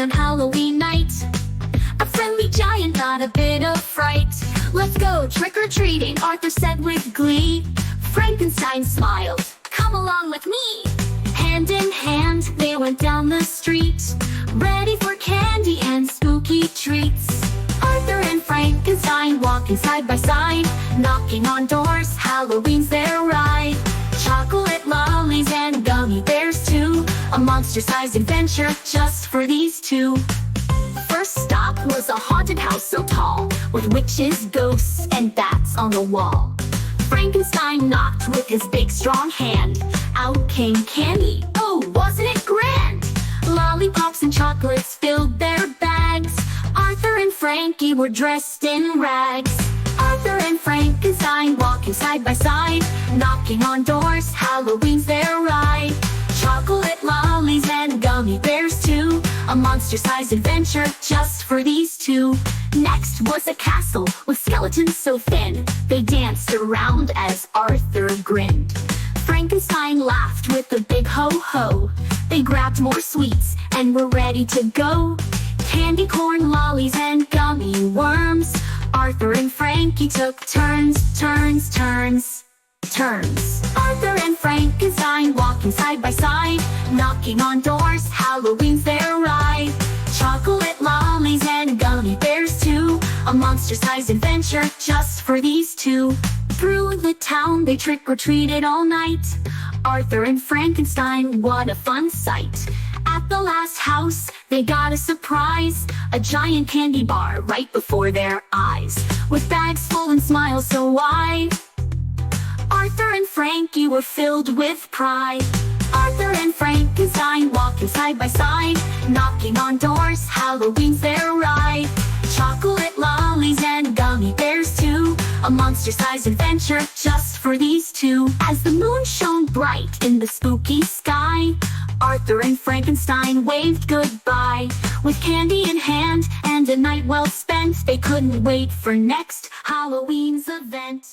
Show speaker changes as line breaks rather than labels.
on Halloween night. A friendly giant, not a bit of fright. "Let's go trick-or-treating," Arthur said with glee. Frankenstein smiled, "Come along with me." Hand in hand, they went down the street, ready for candy and spooky treats. Arthur and Frankenstein walking side by side, knocking on doors, Halloween's their ride. Chocolate lollies and gummy bears too, a monster-sized adventure just for these two. First stop was a haunted house so tall, with witches, ghosts, and bats on the wall. Frankenstein knocked with his big strong hand. Out came candy, oh, wasn't it grand? Lollipops and chocolates filled their bags. Arthur and Frankie were dressed in rags. Arthur and Frankenstein walking side by side, knocking on doors, Halloween's their ride. Chocolate lollies and gummy bears too, a monster-sized adventure just for these two. Next was a castle with skeletons so thin, they danced around as Arthur grinned. Frankenstein laughed with a big ho-ho. They grabbed more sweets and were ready to go. Candy corn, lollies, and gummy worms. Arthur and Frankie took turns. Arthur and Frankenstein walking side by side, knocking on doors, Halloween's their ride. Chocolate lollies and gummy bears too, a monster-sized adventure just for these two. Through the town they trick-or-treated all night. Arthur and Frankenstein, what a fun sight. At the last house, they got a surprise, a giant candy bar right before their eyes, with bags full and smiles so wide. Arthur and Frankie were filled with pride. Arthur and Frankenstein walking side by side, knocking on doors, Halloween's their ride. Chocolate lollies and gummy bears too, a monster-sized adventure just for these two. As the moon shone bright in the spooky sky, Arthur and Frankenstein waved goodbye. With candy in hand and a night well spent, they couldn't wait for next Halloween's event.